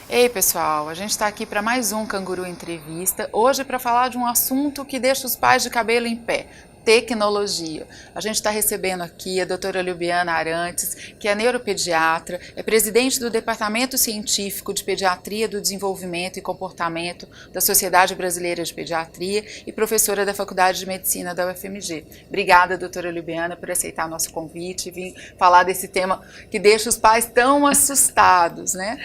Ei pessoal, a gente está aqui para mais um Canguru Entrevista, hoje para falar de um assunto que deixa os pais de cabelo em pé, tecnologia. A gente está recebendo aqui a doutora Liubiana Arantes, que é neuropediatra, é presidente do Departamento Científico de Pediatria do Desenvolvimento e Comportamento da Sociedade Brasileira de Pediatria e professora da Faculdade de Medicina da UFMG. Obrigada, doutora Liubiana, por aceitar nosso convite e vir falar desse tema que deixa os pais tão assustados, né?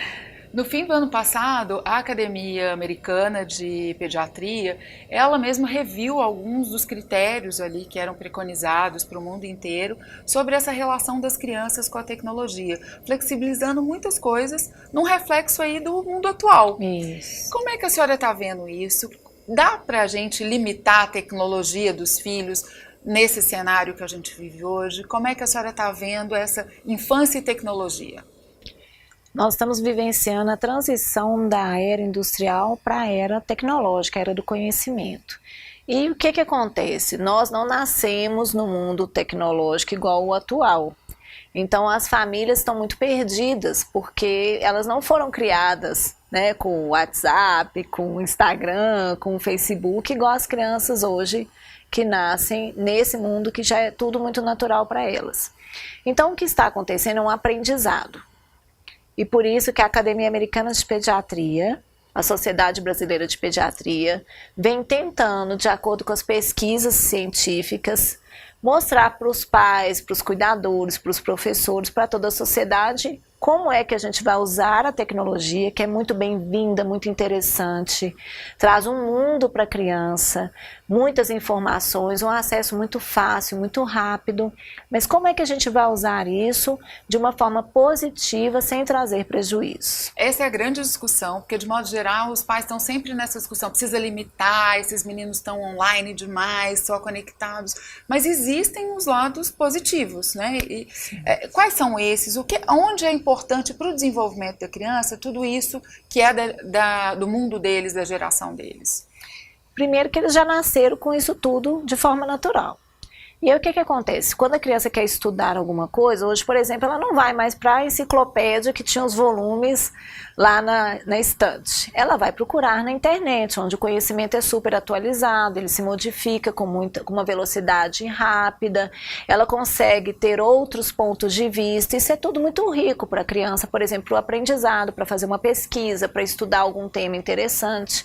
No fim do ano passado, a Academia Americana de Pediatria, ela mesma reviu alguns dos critérios ali que eram preconizados para o mundo inteiro sobre essa relação das crianças com a tecnologia, flexibilizando muitas coisas num reflexo aí do mundo atual. Isso. Como é que a senhora está vendo isso? Dá para a gente limitar a tecnologia dos filhos nesse cenário que a gente vive hoje? Como é que a senhora está vendo essa infância e tecnologia? Nós estamos vivenciando a transição da era industrial para a era tecnológica, a era do conhecimento. E o que acontece? Nós não nascemos no mundo tecnológico igual o atual. Então as famílias estão muito perdidas, porque elas não foram criadas, né, com o WhatsApp, com o Instagram, com o Facebook, igual as crianças hoje que nascem nesse mundo que já é tudo muito natural para elas. Então o que está acontecendo é um aprendizado. E por isso que a Academia Americana de Pediatria, a Sociedade Brasileira de Pediatria, vem tentando, de acordo com as pesquisas científicas, mostrar para os pais, para os cuidadores, para os professores, para toda a sociedade, como é que a gente vai usar a tecnologia, que é muito bem-vinda, muito interessante, traz um mundo para a criança, muitas informações, um acesso muito fácil, muito rápido, mas como é que a gente vai usar isso de uma forma positiva, sem trazer prejuízo? Essa é a grande discussão, porque de modo geral os pais estão sempre nessa discussão, precisa limitar, esses meninos estão online demais, só conectados, mas existem os lados positivos, né? E, quais são esses? Onde é importante para o desenvolvimento da criança tudo isso que é do mundo deles, da geração deles? Primeiro que eles já nasceram com isso tudo de forma natural. E aí o que acontece? Quando a criança quer estudar alguma coisa, hoje, por exemplo, ela não vai mais para a enciclopédia que tinha os volumes lá na estante. Ela vai procurar na internet, onde o conhecimento é super atualizado, ele se modifica com uma velocidade rápida, ela consegue ter outros pontos de vista, isso é tudo muito rico para a criança, por exemplo, o aprendizado, para fazer uma pesquisa, para estudar algum tema interessante.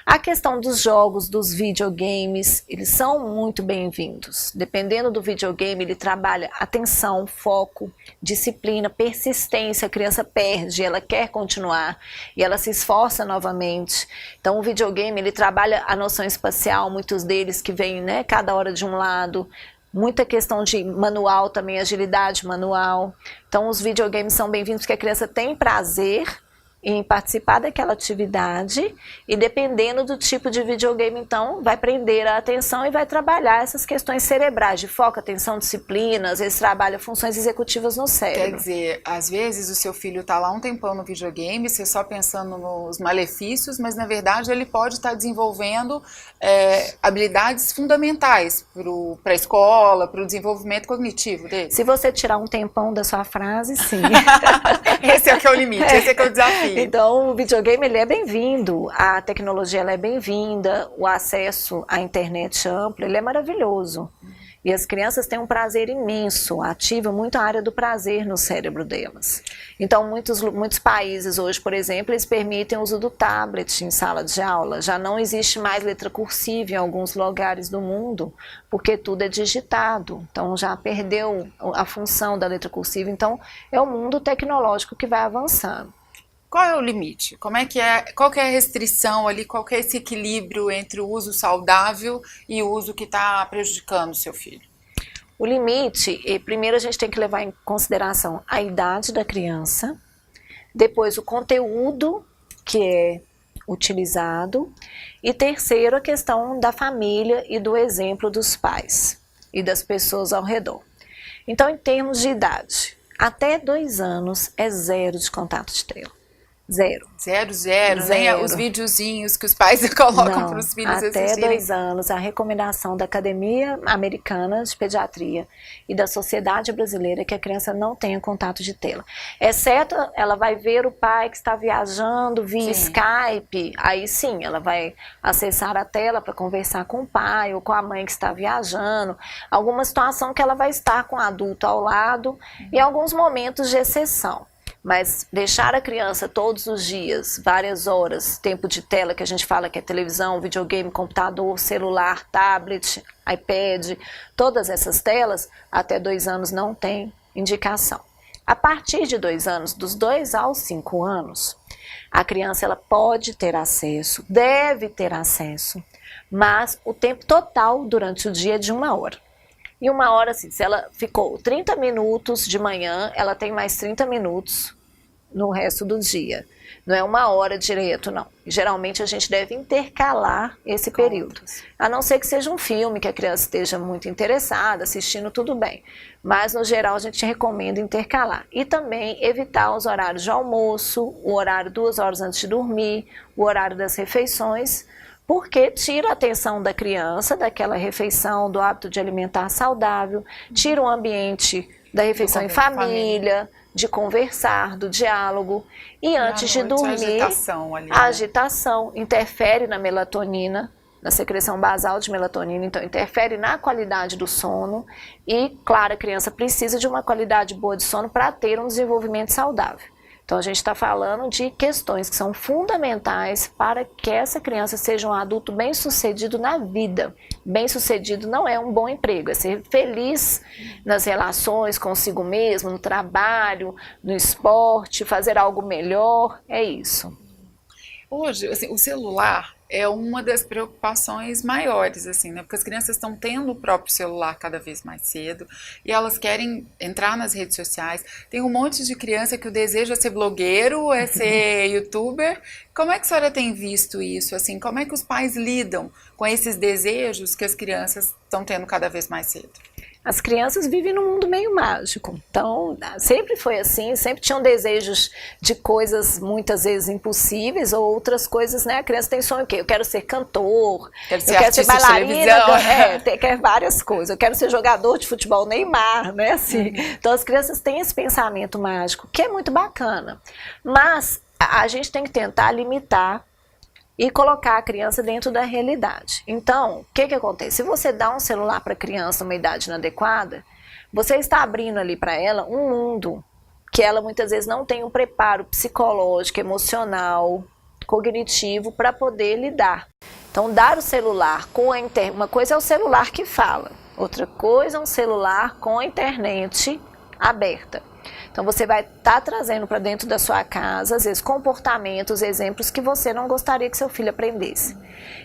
A questão dos jogos, dos videogames, eles são muito bem-vindos. Dependendo do videogame, ele trabalha atenção, foco, disciplina, persistência. A criança perde, ela quer continuar e ela se esforça novamente. Então o videogame, ele trabalha a noção espacial, muitos deles que vêm, né, cada hora de um lado. Muita questão de manual também, agilidade manual. Então os videogames são bem-vindos porque a criança tem prazer em participar daquela atividade e dependendo do tipo de videogame, então, vai prender a atenção e vai trabalhar essas questões cerebrais, de foco, atenção, disciplina, às vezes trabalha funções executivas no cérebro. Quer dizer, às vezes o seu filho está lá um tempão no videogame, você só pensando nos malefícios, mas na verdade ele pode estar desenvolvendo habilidades fundamentais para a escola, para o desenvolvimento cognitivo dele. Se você tirar um tempão da sua frase, sim. Esse é o que é o limite, esse é que é o desafio. Então o videogame ele é bem-vindo, a tecnologia ela é bem-vinda, o acesso à internet amplo, ele é maravilhoso. E as crianças têm um prazer imenso, ativam muito a área do prazer no cérebro delas. Então muitos países hoje, por exemplo, eles permitem o uso do tablet em sala de aula. Já não existe mais letra cursiva em alguns lugares do mundo, porque tudo é digitado. Então já perdeu a função da letra cursiva. Então é o mundo tecnológico que vai avançando. Qual é o limite? Qual que é a restrição ali? Qual que é esse equilíbrio entre o uso saudável e o uso que está prejudicando o seu filho? O limite, primeiro a gente tem que levar em consideração a idade da criança, depois o conteúdo que é utilizado e terceiro a questão da família e do exemplo dos pais e das pessoas ao redor. Então, em termos de idade, até 2 anos é zero de contato de tela. Zero. Zero, nem os videozinhos que os pais colocam para os filhos assistirem. Até 2 anos, a recomendação da Academia Americana de Pediatria e da Sociedade Brasileira é que a criança não tenha contato de tela. Exceto, ela vai ver o pai que está viajando via Skype, aí sim, ela vai acessar a tela para conversar com o pai ou com a mãe que está viajando, alguma situação que ela vai estar com o adulto ao lado, em alguns momentos de exceção. Mas deixar a criança todos os dias, várias horas, tempo de tela, que a gente fala que é televisão, videogame, computador, celular, tablet, iPad, todas essas telas, até 2 anos não tem indicação. A partir de 2 anos, dos 2 aos 5 anos, a criança ela pode ter acesso, deve ter acesso, mas o tempo total durante o dia é de 1 hora. E 1 hora, assim, se ela ficou 30 minutos de manhã, ela tem mais 30 minutos no resto do dia. Não é 1 hora direto, não. Geralmente a gente deve intercalar esse período. A não ser que seja um filme que a criança esteja muito interessada, assistindo, tudo bem. Mas, no geral, a gente recomenda intercalar. E também evitar os horários de almoço, o horário 2 horas antes de dormir, o horário das refeições, porque tira a atenção da criança, daquela refeição, do hábito de alimentar saudável, tira o ambiente da refeição em família, de conversar, do diálogo. E antes de dormir, a agitação interfere na melatonina, na secreção basal de melatonina, então interfere na qualidade do sono. E, claro, a criança precisa de uma qualidade boa de sono para ter um desenvolvimento saudável. Então, a gente está falando de questões que são fundamentais para que essa criança seja um adulto bem-sucedido na vida. Bem-sucedido não é um bom emprego, é ser feliz nas relações consigo mesmo, no trabalho, no esporte, fazer algo melhor, é isso. Hoje, assim, o celular é uma das preocupações maiores, assim, né? Porque as crianças estão tendo o próprio celular cada vez mais cedo e elas querem entrar nas redes sociais. Tem um monte de criança que o desejo é ser blogueiro, é ser youtuber. Como é que a senhora tem visto isso? Assim, como é que os pais lidam com esses desejos que as crianças estão tendo cada vez mais cedo? As crianças vivem num mundo meio mágico, então sempre foi assim, sempre tinham desejos de coisas muitas vezes impossíveis ou outras coisas, né? A criança tem sonho o quê? Eu quero ser cantor, eu quero ser bailarina, quer várias coisas, eu quero ser jogador de futebol, Neymar, né? Assim, então as crianças têm esse pensamento mágico, que é muito bacana, mas a gente tem que tentar limitar e colocar a criança dentro da realidade. Então, o que acontece? Se você dá um celular para a criança numa idade inadequada, você está abrindo ali para ela um mundo que ela muitas vezes não tem um preparo psicológico, emocional, cognitivo para poder lidar. Então, dar o celular com a internet, uma coisa é o celular que fala, outra coisa é um celular com a internet aberta. Então, você vai estar trazendo para dentro da sua casa, às vezes, comportamentos, exemplos que você não gostaria que seu filho aprendesse.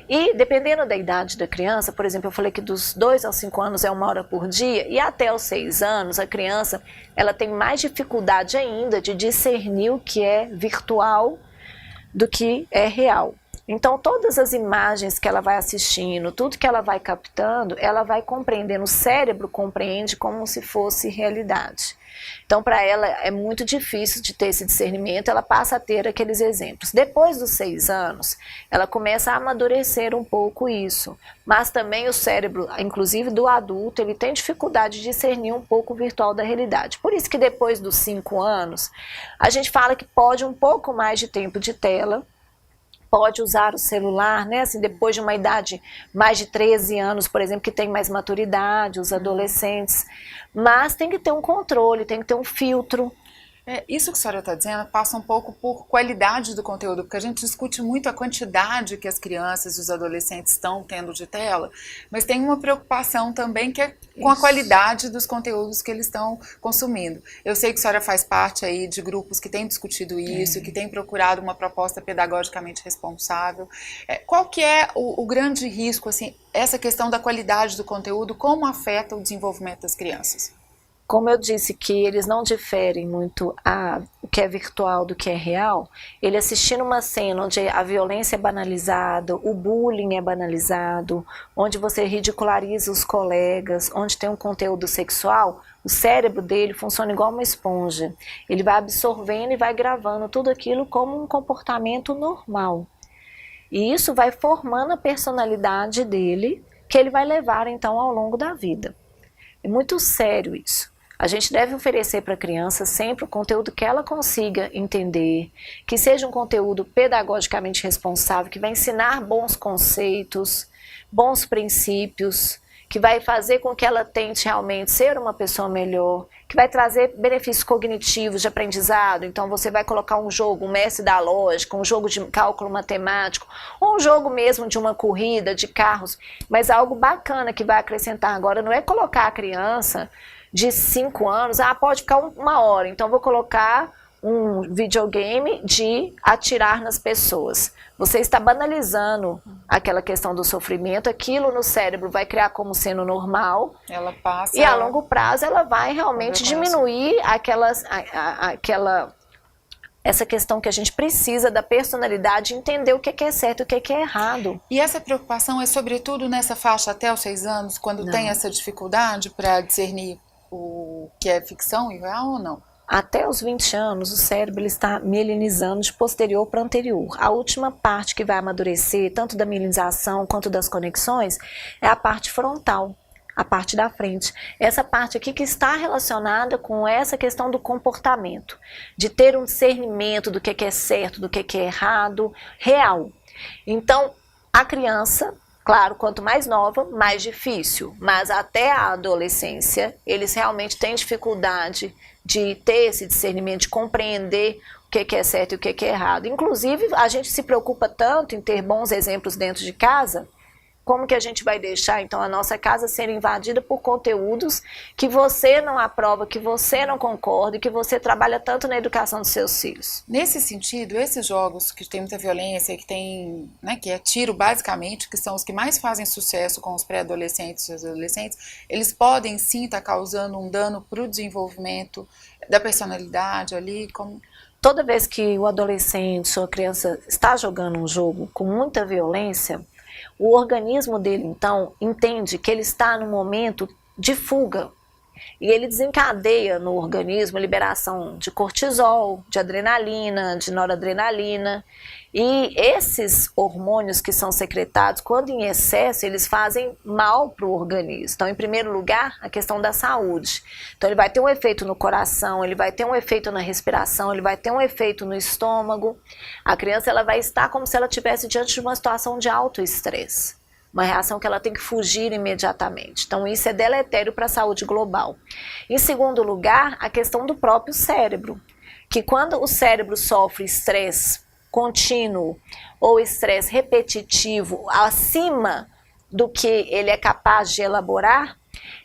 E, dependendo da idade da criança, por exemplo, eu falei que dos 2 aos 5 anos é 1 hora por dia, e até os 6 anos, a criança ela tem mais dificuldade ainda de discernir o que é virtual do que é real. Então, todas as imagens que ela vai assistindo, tudo que ela vai captando, ela vai compreendendo, o cérebro compreende como se fosse realidade. Então, para ela é muito difícil de ter esse discernimento, ela passa a ter aqueles exemplos. Depois dos 6 anos, ela começa a amadurecer um pouco isso, mas também o cérebro, inclusive do adulto, ele tem dificuldade de discernir um pouco o virtual da realidade. Por isso que depois dos 5 anos, a gente fala que pode um pouco mais de tempo de tela, pode usar o celular, né? Assim, depois de uma idade mais de 13 anos, por exemplo, que tem mais maturidade, os adolescentes, mas tem que ter um controle, tem que ter um filtro. Isso que a senhora está dizendo passa um pouco por qualidade do conteúdo, porque a gente discute muito a quantidade que as crianças e os adolescentes estão tendo de tela, mas tem uma preocupação também que é com a qualidade dos conteúdos que eles estão consumindo. Eu sei que a senhora faz parte aí de grupos que têm discutido isso, que têm procurado uma proposta pedagogicamente responsável. Qual que é o grande risco, assim, essa questão da qualidade do conteúdo, como afeta o desenvolvimento das crianças? Como eu disse que eles não diferem muito, o que é virtual do que é real, ele assistindo uma cena onde a violência é banalizada, o bullying é banalizado, onde você ridiculariza os colegas, onde tem um conteúdo sexual, o cérebro dele funciona igual uma esponja. Ele vai absorvendo e vai gravando tudo aquilo como um comportamento normal. E isso vai formando a personalidade dele, que ele vai levar então ao longo da vida. É muito sério isso. A gente deve oferecer para a criança sempre um conteúdo que ela consiga entender, que seja um conteúdo pedagogicamente responsável, que vai ensinar bons conceitos, bons princípios, que vai fazer com que ela tente realmente ser uma pessoa melhor, que vai trazer benefícios cognitivos de aprendizado. Então você vai colocar um jogo, um mestre da lógica, um jogo de cálculo matemático, ou um jogo mesmo de uma corrida de carros, mas algo bacana que vai acrescentar agora não é colocar a criança de 5 anos, pode ficar uma hora, então vou colocar um videogame de atirar nas pessoas. Você está banalizando aquela questão do sofrimento, aquilo no cérebro vai criar como sendo normal, ela passa, e a longo prazo ela vai realmente diminuir essa questão que a gente precisa da personalidade, entender o que é certo e o que é errado. E essa preocupação é sobretudo nessa faixa até os 6 anos, quando tem essa dificuldade para discernir o que é ficção e real ou não? Até os 20 anos, o cérebro ele está mielinizando de posterior para anterior. A última parte que vai amadurecer, tanto da mielinização quanto das conexões, é a parte frontal, a parte da frente. Essa parte aqui que está relacionada com essa questão do comportamento, de ter um discernimento do que é certo, do que é errado, real. Então, a criança, claro, quanto mais nova, mais difícil, mas até a adolescência, eles realmente têm dificuldade de ter esse discernimento, de compreender o que é certo e o que é errado. Inclusive, a gente se preocupa tanto em ter bons exemplos dentro de casa, como que a gente vai deixar, então, a nossa casa ser invadida por conteúdos que você não aprova, que você não concorda e que você trabalha tanto na educação dos seus filhos. Nesse sentido, esses jogos que tem muita violência, que tem, né, que é tiro basicamente, que são os que mais fazem sucesso com os pré-adolescentes e os adolescentes, eles podem sim estar causando um dano para o desenvolvimento da personalidade ali, como... Toda vez que o adolescente ou a criança está jogando um jogo com muita violência, o organismo dele, então, entende que ele está num momento de fuga. E ele desencadeia no organismo a liberação de cortisol, de adrenalina, de noradrenalina. E esses hormônios que são secretados, quando em excesso, eles fazem mal para o organismo. Então, em primeiro lugar, a questão da saúde. Então, ele vai ter um efeito no coração, ele vai ter um efeito na respiração, ele vai ter um efeito no estômago. A criança ela vai estar como se ela estivesse diante de uma situação de alto estresse. Uma reação que ela tem que fugir imediatamente. Então, isso é deletério para a saúde global. Em segundo lugar, a questão do próprio cérebro. Que quando o cérebro sofre estresse contínuo ou estresse repetitivo acima do que ele é capaz de elaborar,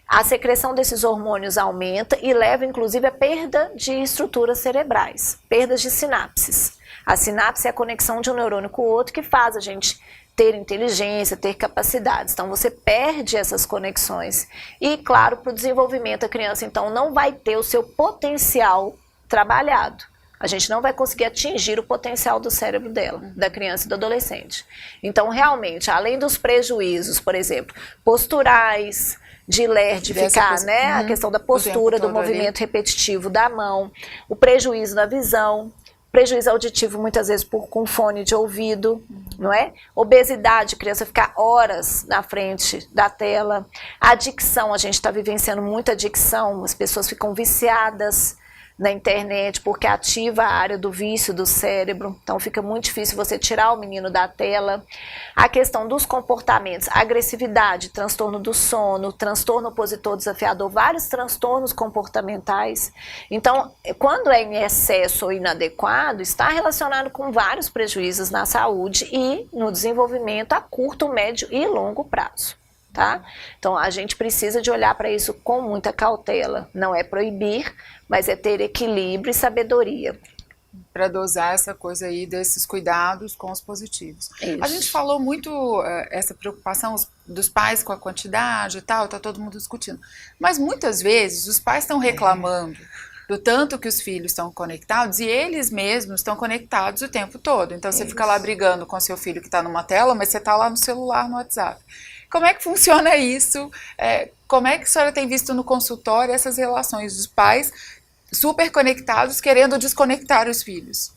a secreção desses hormônios aumenta e leva inclusive a perda de estruturas cerebrais, perdas de sinapses. A sinapse é a conexão de um neurônio com o outro que faz a gente ter inteligência, ter capacidades. Então você perde essas conexões e, claro, para o desenvolvimento a criança então não vai ter o seu potencial trabalhado. A gente não vai conseguir atingir o potencial do cérebro dela, da criança e do adolescente. Então, realmente, além dos prejuízos, por exemplo, posturais, de ler, de ficar, né? A questão da postura, do movimento repetitivo da mão, o prejuízo na visão, prejuízo auditivo muitas vezes com fone de ouvido, não é? Obesidade, criança ficar horas na frente da tela. A adicção, a gente está vivenciando muita adicção, as pessoas ficam viciadas na internet, porque ativa a área do vício do cérebro, então fica muito difícil você tirar o menino da tela. A questão dos comportamentos, agressividade, transtorno do sono, transtorno opositor desafiador, vários transtornos comportamentais. Então, quando é em excesso ou inadequado, está relacionado com vários prejuízos na saúde e no desenvolvimento a curto, médio e longo prazo. Tá? Então a gente precisa de olhar para isso com muita cautela, não é proibir, mas é ter equilíbrio e sabedoria. Para dosar essa coisa aí desses cuidados com os positivos. Isso. A gente falou muito essa preocupação dos pais com a quantidade e tal, tá todo mundo discutindo. Mas muitas vezes os pais estão reclamando do tanto que os filhos estão conectados e eles mesmos estão conectados o tempo todo. Então você fica lá brigando com seu filho que está numa tela, mas você está lá no celular, no WhatsApp. Como é que funciona isso? Como é que a senhora tem visto no consultório essas relações dos pais super conectados querendo desconectar os filhos?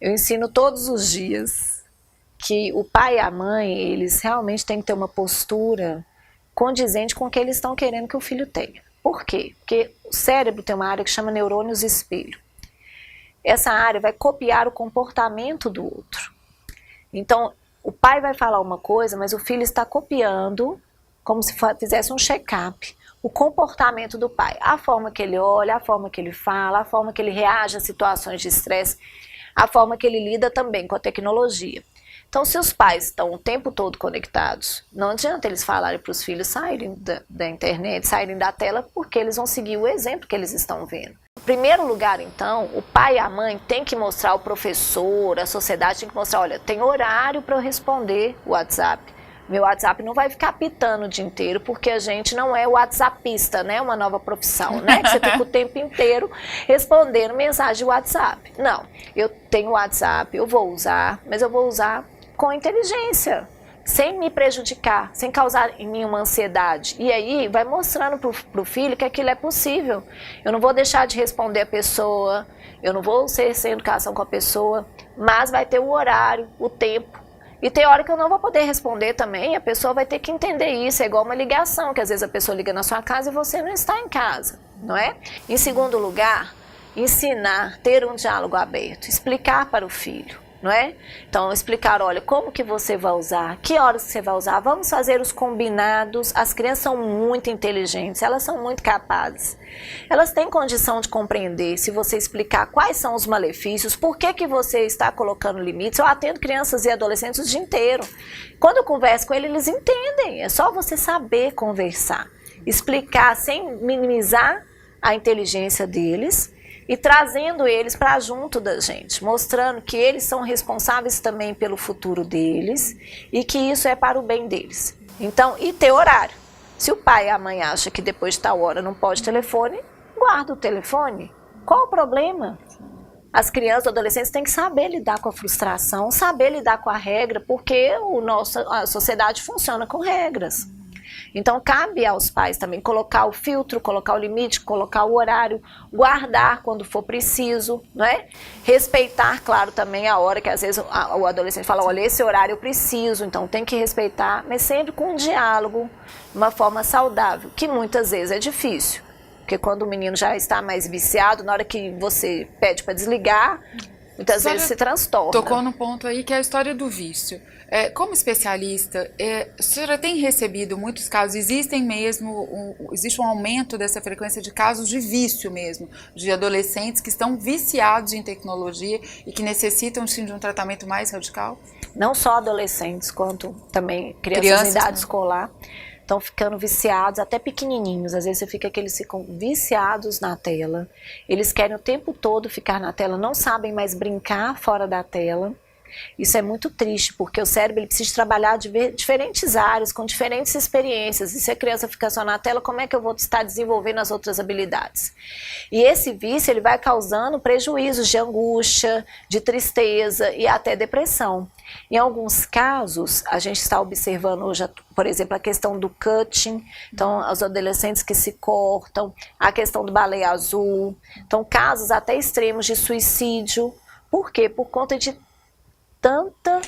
Eu ensino todos os dias que o pai e a mãe, eles realmente têm que ter uma postura condizente com o que eles estão querendo que o filho tenha. Por quê? Porque o cérebro tem uma área que chama neurônios espelho. Essa área vai copiar o comportamento do outro. Então, o pai vai falar uma coisa, mas o filho está copiando, como se fizesse um check-up, o comportamento do pai. A forma que ele olha, a forma que ele fala, a forma que ele reage a situações de estresse, a forma que ele lida também com a tecnologia. Então, se os pais estão o tempo todo conectados, não adianta eles falarem para os filhos saírem da internet, saírem da tela, porque eles vão seguir o exemplo que eles estão vendo. Em primeiro lugar, então, o pai e a mãe têm que mostrar ao professor, a sociedade tem que mostrar, olha, tem horário para eu responder o WhatsApp. Meu WhatsApp não vai ficar pitando o dia inteiro, porque a gente não é WhatsAppista, né? Uma nova profissão, né? Que você fica o tempo inteiro respondendo mensagem de WhatsApp. Não, eu tenho WhatsApp, eu vou usar, mas eu vou usar com inteligência, sem me prejudicar, sem causar em mim uma ansiedade. E aí vai mostrando pro filho que aquilo é possível. Eu não vou deixar de responder a pessoa, eu não vou ser sem educação com a pessoa, mas vai ter o horário, o tempo. E tem hora que eu não vou poder responder também, a pessoa vai ter que entender isso, é igual uma ligação, que às vezes a pessoa liga na sua casa e você não está em casa, não é? Em segundo lugar, ensinar, ter um diálogo aberto, explicar para o filho. Não é? Então, explicar, olha, como que você vai usar, que horas que você vai usar, vamos fazer os combinados. As crianças são muito inteligentes, elas são muito capazes. Elas têm condição de compreender, se você explicar quais são os malefícios, por que você está colocando limites. Eu atendo crianças e adolescentes o dia inteiro. Quando eu converso com eles, eles entendem, é só você saber conversar, explicar sem minimizar a inteligência deles, e trazendo eles para junto da gente, mostrando que eles são responsáveis também pelo futuro deles e que isso é para o bem deles. Então, e ter horário. Se o pai e a mãe acham que depois de tal hora não pode telefone, guarda o telefone. Qual o problema? As crianças e adolescentes têm que saber lidar com a frustração, saber lidar com a regra, porque a sociedade funciona com regras. Então, cabe aos pais também colocar o filtro, colocar o limite, colocar o horário, guardar quando for preciso, não é? Respeitar, claro, também a hora que às vezes o adolescente fala, olha, esse horário eu preciso, então tem que respeitar, mas sempre com um diálogo, uma forma saudável, que muitas vezes é difícil. Porque quando o menino já está mais viciado, na hora que você pede para desligar, muitas vezes se transtorna. Tocou no ponto aí que é a história do vício. Como especialista, a senhora tem recebido muitos casos, existe um aumento dessa frequência de casos de vício mesmo, de adolescentes que estão viciados em tecnologia e que necessitam sim de um tratamento mais radical? Não só adolescentes, quanto também crianças em idade escolar. Estão ficando viciados, até pequenininhos. Às vezes você fica que eles ficam viciados na tela. Eles querem o tempo todo ficar na tela, não sabem mais brincar fora da tela. Isso é muito triste, porque o cérebro ele precisa trabalhar de diferentes áreas, com diferentes experiências. E se a criança fica só na tela, como é que eu vou estar desenvolvendo as outras habilidades? E esse vício ele vai causando prejuízos de angústia, de tristeza e até depressão. Em alguns casos, a gente está observando hoje, por exemplo, a questão do cutting, então os adolescentes que se cortam, a questão do baleia azul, então casos até extremos de suicídio. Por quê? Por conta de tanta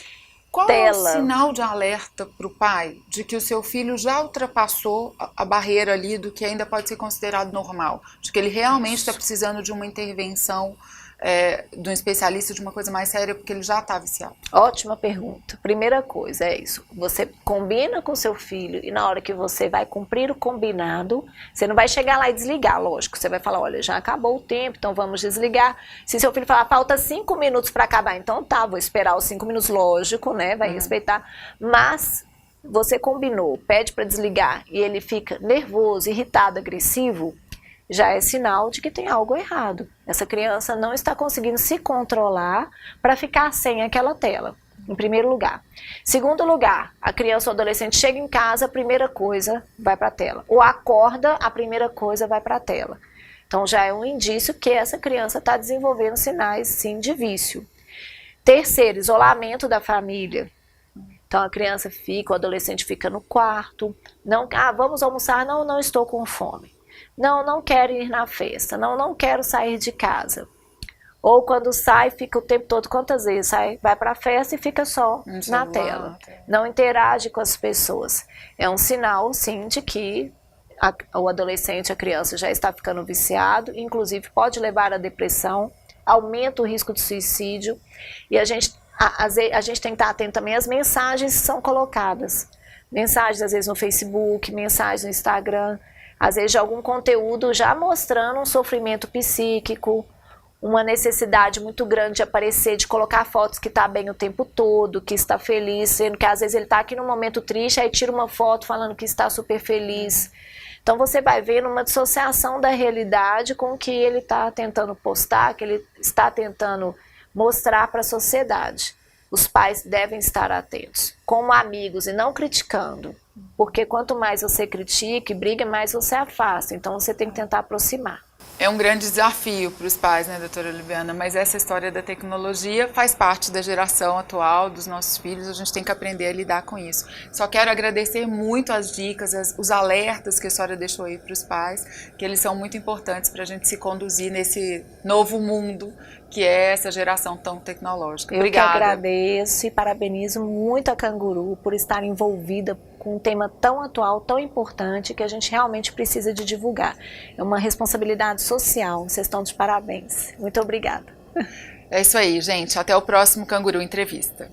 Qual tela. É o sinal de alerta para o pai de que o seu filho já ultrapassou a barreira ali do que ainda pode ser considerado normal? De que ele realmente está precisando de uma intervenção de um especialista, de uma coisa mais séria, porque ele já está viciado? Ótima pergunta. Primeira coisa é isso. Você combina com seu filho e na hora que você vai cumprir o combinado, você não vai chegar lá e desligar, lógico. Você vai falar, olha, já acabou o tempo, então vamos desligar. Se seu filho falar, falta 5 minutos para acabar, então tá, vou esperar os 5 minutos, lógico, né? Vai respeitar. Mas você combinou, pede para desligar e ele fica nervoso, irritado, agressivo, já é sinal de que tem algo errado. Essa criança não está conseguindo se controlar para ficar sem aquela tela, em primeiro lugar. Segundo lugar, a criança ou adolescente chega em casa, a primeira coisa vai para a tela. Ou acorda, a primeira coisa vai para a tela. Então já é um indício que essa criança está desenvolvendo sinais, sim, de vício. Terceiro, isolamento da família. Então a criança fica, o adolescente fica no quarto, não, vamos almoçar, não, não estou com fome. Não, não quero ir na festa, não, não quero sair de casa. Ou quando sai, fica o tempo todo, quantas vezes sai, vai para a festa e fica só na tela. Não interage com as pessoas. É um sinal, sim, de que o adolescente, a criança já está ficando viciado, inclusive pode levar à depressão, aumenta o risco de suicídio. E a gente tem que estar atento também às mensagens que são colocadas. Mensagens, às vezes, no Facebook, mensagens no Instagram, às vezes de algum conteúdo já mostrando um sofrimento psíquico, uma necessidade muito grande de aparecer, de colocar fotos que está bem o tempo todo, que está feliz, sendo que às vezes ele está aqui num momento triste, aí tira uma foto falando que está super feliz. Então você vai vendo uma dissociação da realidade com o que ele está tentando postar, que ele está tentando mostrar para a sociedade. Os pais devem estar atentos, como amigos e não criticando, porque quanto mais você critica e briga, mais você afasta, então você tem que tentar aproximar. É um grande desafio para os pais, né, doutora Libiana? Mas essa história da tecnologia faz parte da geração atual, dos nossos filhos, a gente tem que aprender a lidar com isso. Só quero agradecer muito as dicas, os alertas que a senhora deixou aí para os pais, que eles são muito importantes para a gente se conduzir nesse novo mundo que é essa geração tão tecnológica. Obrigada. Eu que agradeço e parabenizo muito a Canguru por estar envolvida com um tema tão atual, tão importante, que a gente realmente precisa de divulgar. É uma responsabilidade social, vocês estão de parabéns. Muito obrigada. É isso aí, gente. Até o próximo Canguru Entrevista.